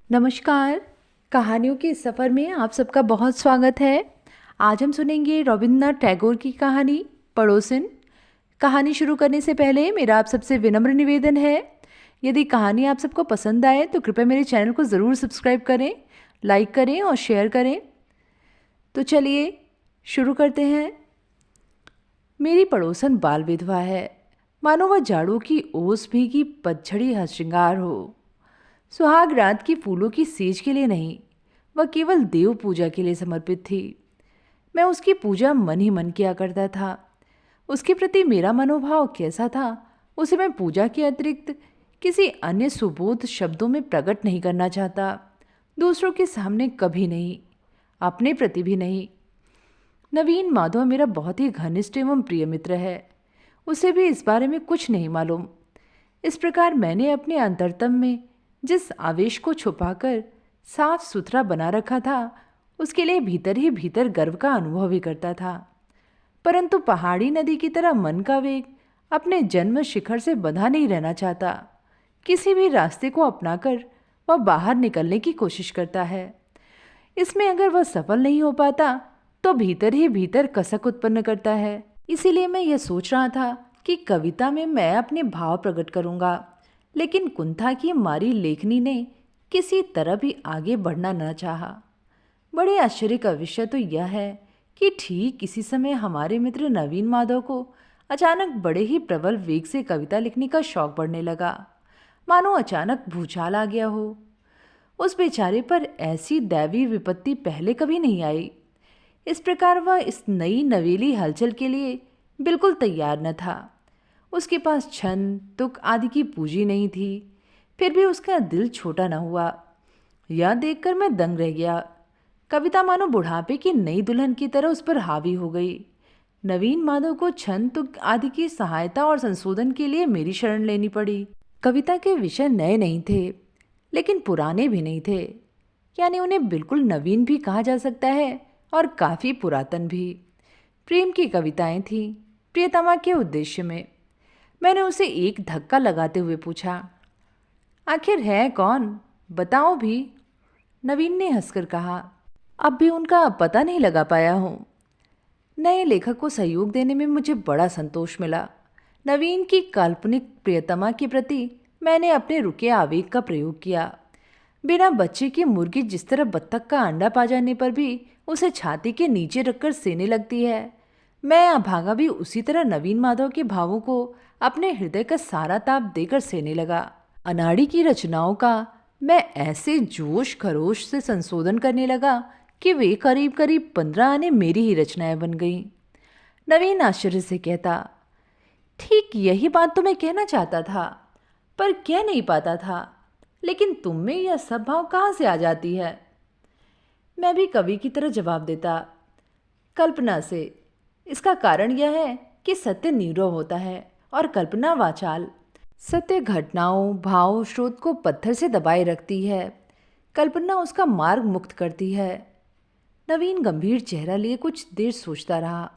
नमस्कार। कहानियों के इस सफ़र में आप सबका बहुत स्वागत है। आज हम सुनेंगे रविन्द्रनाथ टैगोर की कहानी पड़ोसिन। कहानी शुरू करने से पहले मेरा आप सबसे विनम्र निवेदन है, यदि कहानी आप सबको पसंद आए तो कृपया मेरे चैनल को ज़रूर सब्सक्राइब करें, लाइक करें और शेयर करें। तो चलिए शुरू करते हैं। मेरी पड़ोसन बाल विधवा है, मानो वह जाड़ों की ओस भीगी पतझड़ी श्रृंगार हो। सुहाग रात की फूलों की सेज के लिए नहीं, वह केवल देव पूजा के लिए समर्पित थी। मैं उसकी पूजा मन ही मन किया करता था। उसके प्रति मेरा मनोभाव कैसा था, उसे मैं पूजा के अतिरिक्त किसी अन्य सुबोध शब्दों में प्रकट नहीं करना चाहता। दूसरों के सामने कभी नहीं, अपने प्रति भी नहीं। नवीन माधव मेरा बहुत ही घनिष्ठ एवं प्रिय मित्र है। उसे भी इस बारे में कुछ नहीं मालूम। इस प्रकार मैंने अपने अंतरतम में जिस आवेश को छुपाकर साफ सुथरा बना रखा था, उसके लिए भीतर ही भीतर गर्व का अनुभव ही करता था। परंतु पहाड़ी नदी की तरह मन का वेग अपने जन्म शिखर से बंधा नहीं रहना चाहता। किसी भी रास्ते को अपनाकर वह बाहर निकलने की कोशिश करता है। इसमें अगर वह सफल नहीं हो पाता तो भीतर ही भीतर कसक उत्पन्न करता है। इसीलिए मैं यह सोच रहा था कि कविता में मैं अपने भाव प्रकट करूंगा, लेकिन कुंठा की मारी लेखनी ने किसी तरह भी आगे बढ़ना न चाहा। बड़े आश्चर्य का विषय तो यह है कि ठीक इसी समय हमारे मित्र नवीन माधव को अचानक बड़े ही प्रबल वेग से कविता लिखने का शौक बढ़ने लगा, मानो अचानक भूचाल आ गया हो। उस बेचारे पर ऐसी दैवी विपत्ति पहले कभी नहीं आई। इस प्रकार वह इस नई नवेली हलचल के लिए बिल्कुल तैयार न था। उसके पास छंद तुक आदि की पूंजी नहीं थी, फिर भी उसका दिल छोटा न हुआ। यह देखकर मैं दंग रह गया। कविता मानो बुढ़ापे की नई दुल्हन की तरह उस पर हावी हो गई। नवीन माधव को छंद तुक आदि की सहायता और संशोधन के लिए मेरी शरण लेनी पड़ी। कविता के विषय नए नहीं थे, लेकिन पुराने भी नहीं थे, यानी उन्हें बिल्कुल नवीन भी कहा जा सकता है और काफ़ी पुरातन भी। प्रेम की कविताएं थीं, प्रियतमा के उद्देश्य में। मैंने उसे एक धक्का लगाते हुए पूछा, आखिर है कौन, बताओ भी। नवीन ने हंसकर कहा, अब भी उनका पता नहीं लगा पाया हूँ। नए लेखक को सहयोग देने में मुझे बड़ा संतोष मिला। नवीन की काल्पनिक प्रियतमा के प्रति मैंने अपने रुके आवेग का प्रयोग किया। बिना बच्चे की मुर्गी जिस तरह बत्तख का अंडा पा जाने पर भी उसे छाती के नीचे रखकर सेने लगती है, मैं अभागा भी उसी तरह नवीन माधव के भावों को अपने हृदय का सारा ताप देकर सेने लगा। अनाड़ी की रचनाओं का मैं ऐसे जोश खरोश से संशोधन करने लगा कि वे करीब करीब 15 आने मेरी ही रचनाएं बन गईं। नवीन आश्चर्य से कहता, ठीक यही बात तो मैं कहना चाहता था, पर कह नहीं पाता था। लेकिन तुम में यह सब भाव कहाँ से आ जाती है? मैं भी कवि की तरह जवाब देता, कल्पना से। इसका कारण यह है कि सत्य नीरव होता है और कल्पना वाचाल। सत्य घटनाओं भाव स्रोत को पत्थर से दबाए रखती है, कल्पना उसका मार्ग मुक्त करती है। नवीन गंभीर चेहरा लिए कुछ देर सोचता रहा,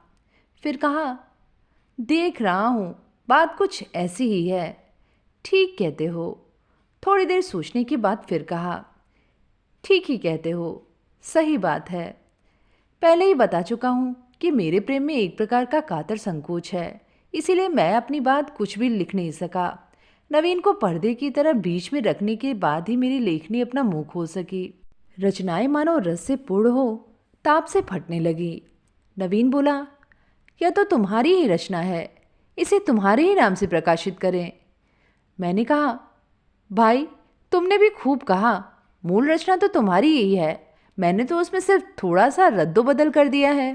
फिर कहा, देख रहा हूँ बात कुछ ऐसी ही है। ठीक कहते हो। थोड़ी देर सोचने के बाद फिर कहा, ठीक ही कहते हो, सही बात है। पहले ही बता चुका हूँ कि मेरे प्रेम में एक प्रकार का कातर संकोच है, इसीलिए मैं अपनी बात कुछ भी लिख नहीं सका। नवीन को पर्दे की तरह बीच में रखने के बाद ही मेरी लेखनी अपना मुंह खोल सकी। रचनाएं मानो रस से पूर्ण हो ताप से फटने लगी। नवीन बोला, यह तो तुम्हारी ही रचना है, इसे तुम्हारे ही नाम से प्रकाशित करें। मैंने कहा, भाई तुमने भी खूब कहा, मूल रचना तो तुम्हारी ही है, मैंने तो उसमें सिर्फ थोड़ा सा रद्दो बदल कर दिया है।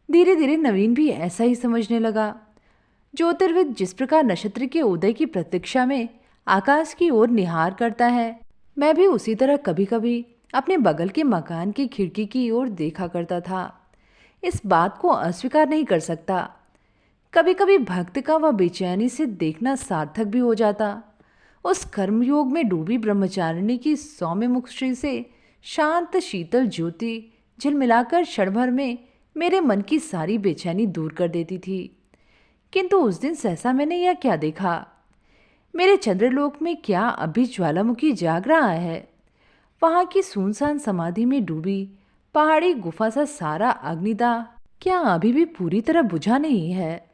धीरे धीरे नवीन भी ऐसा ही समझने लगा। ज्योतिर्विद जिस प्रकार नक्षत्र के उदय की प्रतीक्षा में आकाश की ओर निहार करता है, मैं भी उसी तरह कभी कभी अपने बगल के मकान की खिड़की की ओर देखा करता था। इस बात को अस्वीकार नहीं कर सकता। कभी कभी भक्त का वह बेचैनी से देखना सार्थक भी हो जाता। उस कर्मयोग में डूबी ब्रह्मचारिणी की सौम्य मुखश्री से शांत शीतल ज्योति झिलमिलाकर क्षण भर में मेरे मन की सारी बेचैनी दूर कर देती थी। किंतु उस दिन सहसा मैंने यह क्या देखा, मेरे चंद्रलोक में क्या अभी ज्वालामुखी जाग रहा है? वहां की सुनसान समाधि में डूबी पहाड़ी गुफा सा सारा अग्निदाह क्या अभी भी पूरी तरह बुझा नहीं है?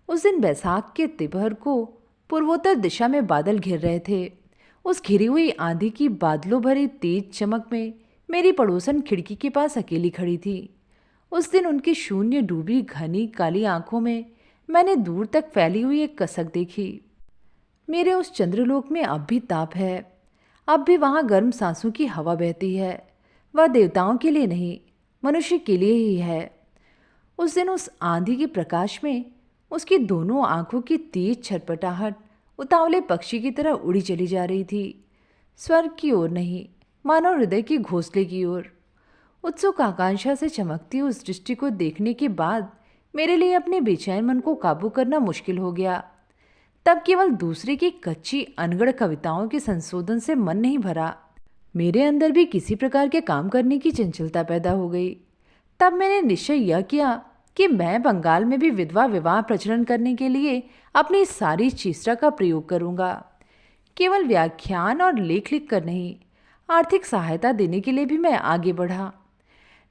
उस दिन बैसाख के तिपहर को पूर्वोत्तर दिशा में बादल घिर रहे थे। उस घिरी हुई आंधी की बादलों भरी तेज चमक में मेरी पड़ोसन खिड़की के पास अकेली खड़ी थी। उस दिन उनकी शून्य डूबी घनी काली आंखों में मैंने दूर तक फैली हुई एक कसक देखी। मेरे उस चंद्रलोक में अब भी ताप है। अब भी वहाँ गर्म सांसों की हवा बहती है। वह देवताओं के लिए नहीं, मनुष्य के लिए ही है। उस दिन उस आंधी के प्रकाश में उसकी दोनों आंखों की तेज छटपटाहट उतावले पक्षी की तरह उड़ी चली जा रही थी। स्वर्ग की ओर नहीं, मानो हृदय की घोंसले की ओर। उत्सुक आकांक्षा से चमकती उस दृष्टि को देखने के बाद मेरे लिए अपने बेचैन मन को काबू करना मुश्किल हो गया। तब केवल दूसरे की कच्ची अनगढ़ कविताओं के संशोधन से मन नहीं भरा, मेरे अंदर भी किसी प्रकार के काम करने की चंचलता पैदा हो गई। तब मैंने निश्चय यह किया कि मैं बंगाल में भी विधवा विवाह प्रचलन करने के लिए अपनी सारी चेष्टा का प्रयोग करूंगा। केवल व्याख्यान और लेख लिख कर नहीं, आर्थिक सहायता देने के लिए भी मैं आगे बढ़ा।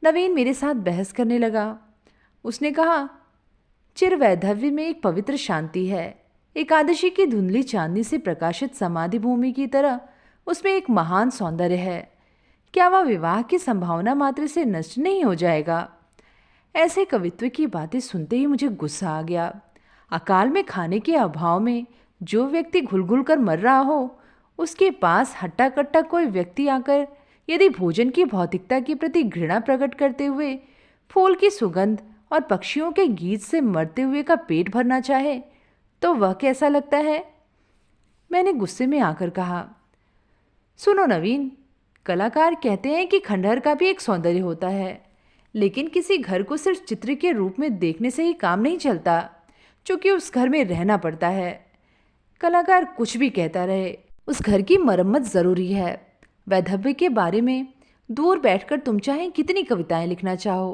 नवीन मेरे साथ बहस करने लगा। उसने कहा, चिरवैधव्य में एक पवित्र शांति है। एकादशी की धुंधली चांदनी से प्रकाशित समाधि भूमि की तरह उसमें एक महान सौंदर्य है। क्या वह विवाह की संभावना मात्र से नष्ट नहीं हो जाएगा? ऐसे कवित्व की बातें सुनते ही मुझे गुस्सा आ गया। अकाल में खाने के अभाव में जो व्यक्ति घुल घुल कर मर रहा हो, उसके पास हट्टा कट्टा कोई व्यक्ति आकर यदि भोजन की भौतिकता के प्रति घृणा प्रकट करते हुए फूल की सुगंध और पक्षियों के गीत से मरते हुए का पेट भरना चाहे तो वह कैसा लगता है? मैंने गुस्से में आकर कहा, सुनो नवीन, कलाकार कहते हैं कि खंडहर का भी एक सौंदर्य होता है, लेकिन किसी घर को सिर्फ चित्र के रूप में देखने से ही काम नहीं चलता, चूंकि उस घर में रहना पड़ता है। कलाकार कुछ भी कहता रहे, उस घर की मरम्मत जरूरी है। वैधव्य के बारे में दूर बैठकर तुम चाहे कितनी कविताएं लिखना चाहो,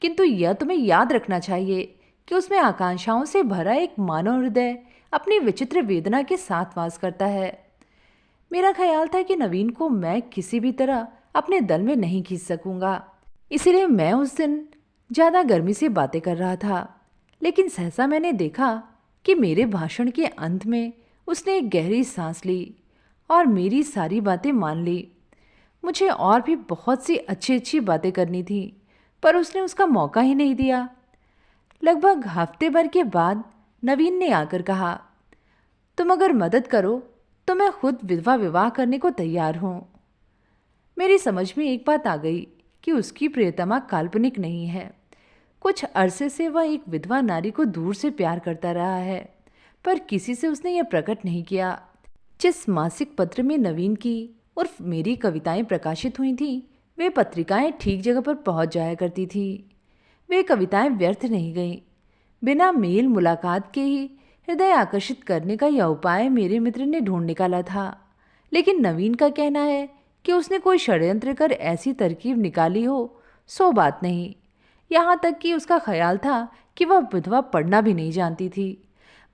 किंतु यह तुम्हें याद रखना चाहिए कि उसमें आकांक्षाओं से भरा एक मानव हृदय अपनी विचित्र वेदना के साथ वास करता है। मेरा ख्याल था कि नवीन को मैं किसी भी तरह अपने दल में नहीं खींच सकूंगा, इसलिए मैं उस दिन ज़्यादा गर्मी से बातें कर रहा था। लेकिन सहसा मैंने देखा कि मेरे भाषण के अंत में उसने एक गहरी सांस ली और मेरी सारी बातें मान ली। मुझे और भी बहुत सी अच्छी अच्छी बातें करनी थी, पर उसने उसका मौका ही नहीं दिया। लगभग हफ्ते भर के बाद नवीन ने आकर कहा, तुम अगर मदद करो तो मैं खुद विधवा विवाह करने को तैयार हूँ। मेरी समझ में एक बात आ गई कि उसकी प्रियतमा काल्पनिक नहीं है। कुछ अरसे से वह एक विधवा नारी को दूर से प्यार करता रहा है, पर किसी से उसने यह प्रकट नहीं किया। जिस मासिक पत्र में नवीन की उर्फ मेरी कविताएं प्रकाशित हुई थीं, वे पत्रिकाएं ठीक जगह पर पहुंच जाया करती थी। वे कविताएं व्यर्थ नहीं गईं। बिना मेल मुलाकात के ही हृदय आकर्षित करने का यह उपाय मेरे मित्र ने ढूंढ निकाला था। लेकिन नवीन का कहना है कि उसने कोई षड्यंत्र कर ऐसी तरकीब निकाली हो, सो बात नहीं। यहाँ तक कि उसका ख्याल था कि वह विधवा पढ़ना भी नहीं जानती थी।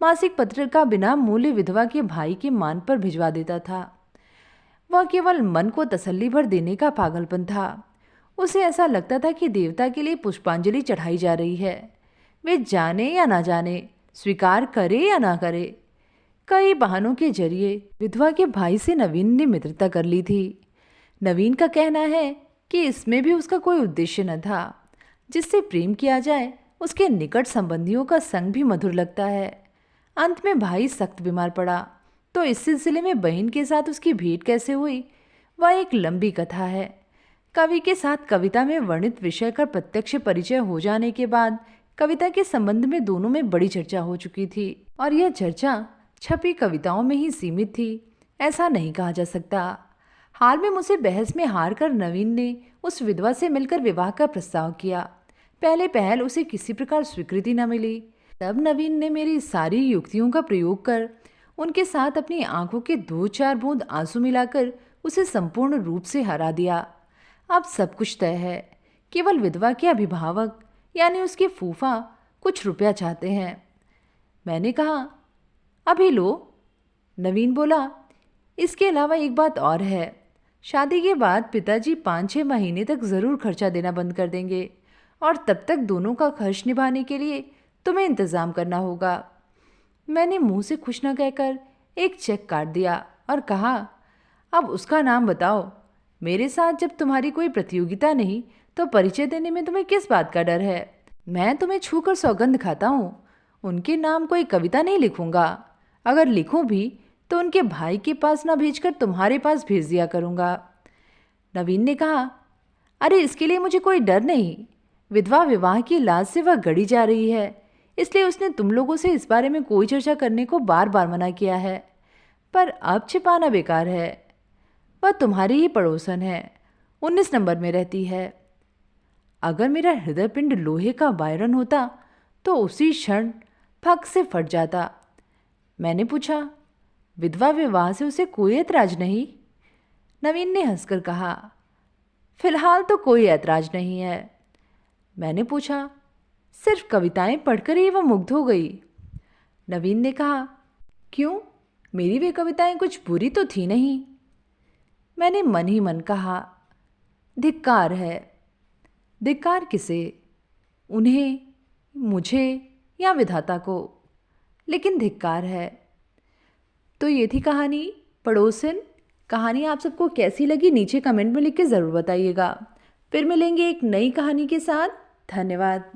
मासिक पत्र का बिना मूल्य विधवा के भाई के मान पर भिजवा देता था। वह केवल मन को तसल्ली भर देने का पागलपन था। उसे ऐसा लगता था कि देवता के लिए पुष्पांजलि चढ़ाई जा रही है, वे जाने या ना जाने, स्वीकार करे या ना करे। कई बहानों के जरिए विधवा के भाई से नवीन ने मित्रता कर ली थी। नवीन का कहना है कि इसमें भी उसका कोई उद्देश्य न था। जिससे प्रेम किया जाए उसके निकट संबंधियों का संग भी मधुर लगता है। अंत में भाई सख्त बीमार पड़ा, तो इस सिलसिले में बहन के साथ उसकी भेंट कैसे हुई, वह एक लंबी कथा है। कवि के साथ कविता में वर्णित विषय का प्रत्यक्ष परिचय हो जाने के बाद कविता के संबंध में दोनों में बड़ी चर्चा हो चुकी थी, और यह चर्चा छपी कविताओं में ही सीमित थी, ऐसा नहीं कहा जा सकता। हाल में मुझसे बहस में हार कर नवीन ने उस विधवा से मिलकर विवाह का प्रस्ताव किया। पहले पहल उसे किसी प्रकार स्वीकृति न मिली। तब नवीन ने मेरी सारी युक्तियों का प्रयोग कर उनके साथ अपनी आंखों के 2-4 बूंद आंसू मिलाकर उसे संपूर्ण रूप से हरा दिया। अब सब कुछ तय है। केवल विधवा के अभिभावक यानी उसके फूफा कुछ रुपया चाहते हैं। मैंने कहा, अभी लो। नवीन बोला, इसके अलावा एक बात और है। शादी के बाद पिताजी 5-6 महीने तक ज़रूर खर्चा देना बंद कर देंगे और तब तक दोनों का खर्च निभाने के लिए तुम्हें इंतज़ाम करना होगा। मैंने मुंह से खुश न कहकर एक चेक काट दिया और कहा, अब उसका नाम बताओ। मेरे साथ जब तुम्हारी कोई प्रतियोगिता नहीं तो परिचय देने में तुम्हें किस बात का डर है? मैं तुम्हें छूकर सौगंध खाता हूँ, उनके नाम कोई कविता नहीं लिखूंगा। अगर लिखूं भी तो उनके भाई के पास ना भेजकर तुम्हारे पास भेज दिया करूंगा। नवीन ने कहा, अरे इसके लिए मुझे कोई डर नहीं। विधवा विवाह की लाज से वह गड़ी जा रही है, इसलिए उसने तुम लोगों से इस बारे में कोई चर्चा करने को बार बार मना किया है। पर अब छिपाना बेकार है। वह तुम्हारी ही पड़ोसन है, 19 नंबर में रहती है। अगर मेरा हृदय पिंड लोहे का वायरन होता तो उसी क्षण फक से फट जाता। मैंने पूछा, विधवा विवाह से उसे कोई ऐतराज नहीं? नवीन ने हंसकर कहा, फिलहाल तो कोई ऐतराज नहीं है। मैंने पूछा, सिर्फ कविताएं पढ़कर ही वह मुग्ध हो गई? नवीन ने कहा, क्यों, मेरी वे कविताएं कुछ बुरी तो थी नहीं। मैंने मन ही मन कहा, धिक्कार है। धिक्कार किसे? उन्हें, मुझे या विधाता को? लेकिन धिक्कार है। तो ये थी कहानी पड़ोसन। कहानी आप सबको कैसी लगी नीचे कमेंट में लिख के ज़रूर बताइएगा। फिर मिलेंगे एक नई कहानी के साथ। धन्यवाद।